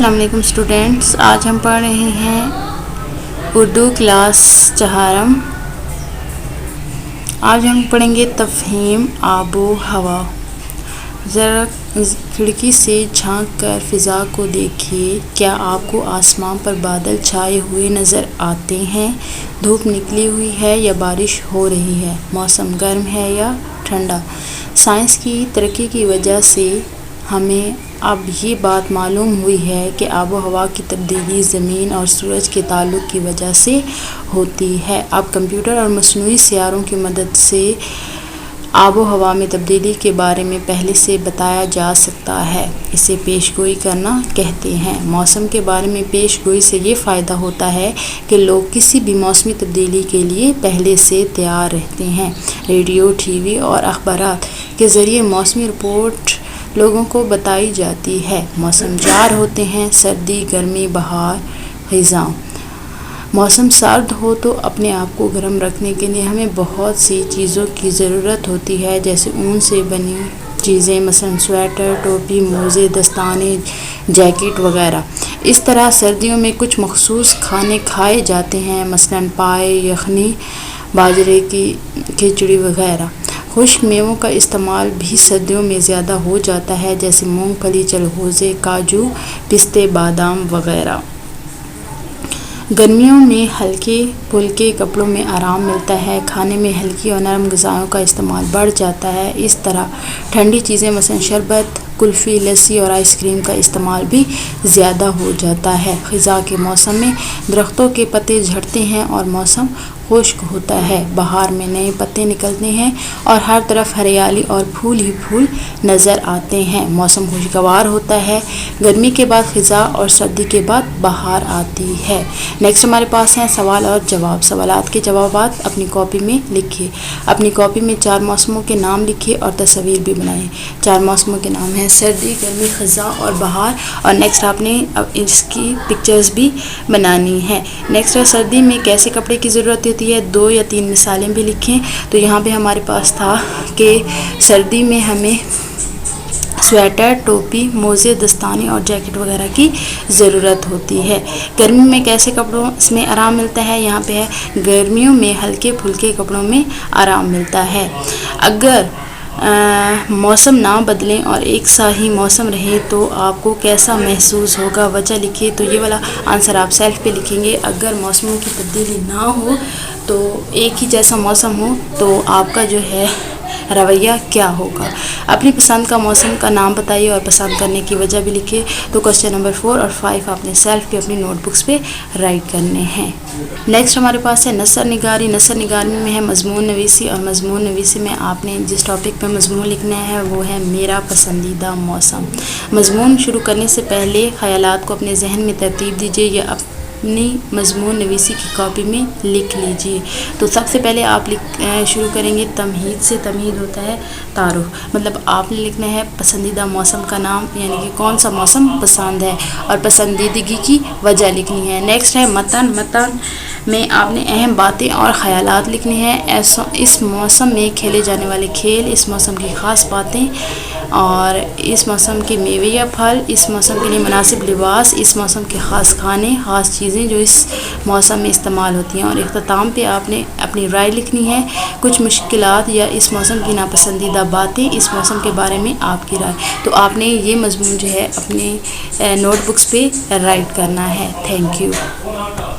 अस्सलाम वालेकुम स्टूडेंट्स, आज हम पढ़ रहे हैं उर्दू क्लास चहारम। आज हम पढ़ेंगे तफ़हीम आबो हवा। ज़रा खिड़की से झांक कर फ़िज़ा को देखिए, क्या आपको आसमान पर बादल छाए हुए नज़र आते हैं? धूप निकली हुई है या बारिश हो रही है? मौसम गर्म है या ठंडा? साइंस की तरक्की की वजह से हमें अब ये बात मालूम हुई है कि आबो हवा की तब्दीली ज़मीन और सूरज के ताल्लुक़ की वजह से होती है। अब कंप्यूटर और मसनूई सियारों की मदद से आबो हवा में तब्दीली के बारे में पहले से बताया जा सकता है। इसे पेशगोई करना कहते हैं। मौसम के बारे में पेशगोई से ये फ़ायदा होता है कि लोग किसी भी मौसमी तब्दीली के लिए पहले से तैयार रहते हैं। रेडियो, टीवी और अखबारात के ज़रिए मौसमी रिपोर्ट लोगों को बताई जाती है। मौसम 4 होते हैं: सर्दी, गर्मी, बहार, ख़िज़ां। मौसम सर्द हो तो अपने आप को गर्म रखने के लिए हमें बहुत सी चीज़ों की ज़रूरत होती है, जैसे ऊन से बनी चीज़ें, मसलन स्वेटर, टोपी, मोज़े, दस्ताने, जैकेट वगैरह। इस तरह सर्दियों में कुछ मखसूस खाने खाए जाते हैं, मसलन पाए, यखनी, बाजरे की खिचड़ी वगैरह। खुश्क मेवों का इस्तेमाल भी सर्दियों में ज़्यादा हो जाता है, जैसे मूंगफली, चलगोज़े, काजू, पिस्ते, बादाम वगैरह। गर्मियों में हल्के फुल्के कपड़ों में आराम मिलता है, खाने में हल्की और नरम ग़िज़ाओं का इस्तेमाल बढ़ जाता है। इस तरह ठंडी चीज़ें मसलन शरबत, कुल्फ़ी, लस्सी और आइसक्रीम का इस्तेमाल भी ज़्यादा हो जाता है। ख़िज़ां के मौसम में दरख्तों के पत्ते झड़ते हैं और मौसम खुश्क होता है। बहार में नए पत्ते निकलते हैं और हर तरफ हरियाली और फूल ही फूल नज़र आते हैं। मौसम खुशगवार होता है। गर्मी के बाद ख़िज़ां और सर्दी के बाद बहार आती है। नेक्स्ट हमारे पास हैं सवाल और जवाब। सवालात के जवाबात अपनी कॉपी में लिखिए। अपनी कॉपी में 4 मौसमों के नाम लिखिए और तस्वीर भी बनाइए। 4 मौसमों के नाम हैं सर्दी, गर्मी, ख़िज़ां और बहार। और नेक्स्ट आपने अब इसकी पिक्चर्स भी बनानी है। नेक्स्ट है सर्दी में कैसे कपड़े की ज़रूरत होती है, 2 या 3 मिसालें भी लिखें। तो यहाँ पे हमारे पास था कि सर्दी में हमें स्वेटर, टोपी, मोज़े, दस्ताने और जैकेट वगैरह की ज़रूरत होती है। गर्मी में कैसे कपड़ों में आराम मिलता है, यहाँ पे है गर्मियों में हल्के फुल्के कपड़ों में आराम मिलता है। अगर मौसम ना बदलें और एक सा ही मौसम रहे तो आपको कैसा महसूस होगा? वजह लिखिए। तो ये वाला आंसर आप सेल्फ पे लिखेंगे। अगर मौसमों की तब्दीली ना हो तो एक ही जैसा मौसम हो तो आपका जो है रवैया क्या होगा? अपनी पसंद का मौसम का नाम बताइए और पसंद करने की वजह भी लिखिए। तो क्वेश्चन नंबर 4 और 5 आपने सेल्फ पे अपनी नोटबुक्स पे राइट करने हैं। नेक्स्ट हमारे पास है नसर निगारी। नसर निगारी में है मजमून नवीसी, और मजमून नवीसी में आपने जिस टॉपिक पे मजमून लिखना है वो है मेरा पसंदीदा मौसम। मजमून शुरू करने से पहले ख़यालात को अपने जहन में तरतीब दीजिए या अपनी मजमून नवीसी की कॉपी में लिख लीजिए। तो सबसे पहले आप शुरू करेंगे तमहीद से। तमहीद होता है तारुफ, मतलब आपने लिखना है पसंदीदा मौसम का नाम, यानी कि कौन सा मौसम पसंद है, और पसंदीदगी की वजह लिखनी है। नेक्स्ट है मतन। मतन में आपने अहम बातें और ख़यालात लिखने हैं। इस मौसम में खेले जाने वाले खेल, इस मौसम की ख़ास बातें, और इस मौसम के मेवे या फल, इस मौसम के लिए मुनासिब लिबास, इस मौसम के ख़ास खाने, ख़ास चीज़ें जो इस मौसम में इस्तेमाल होती हैं। और इख्तिताम पे आपने अपनी राय लिखनी है, कुछ मुश्किलात या इस मौसम की नापसंदीदा बातें, इस मौसम के बारे में आपकी राय। तो आपने ये मजमून जो है अपने नोटबुक्स पे राइट करना है। Thank you.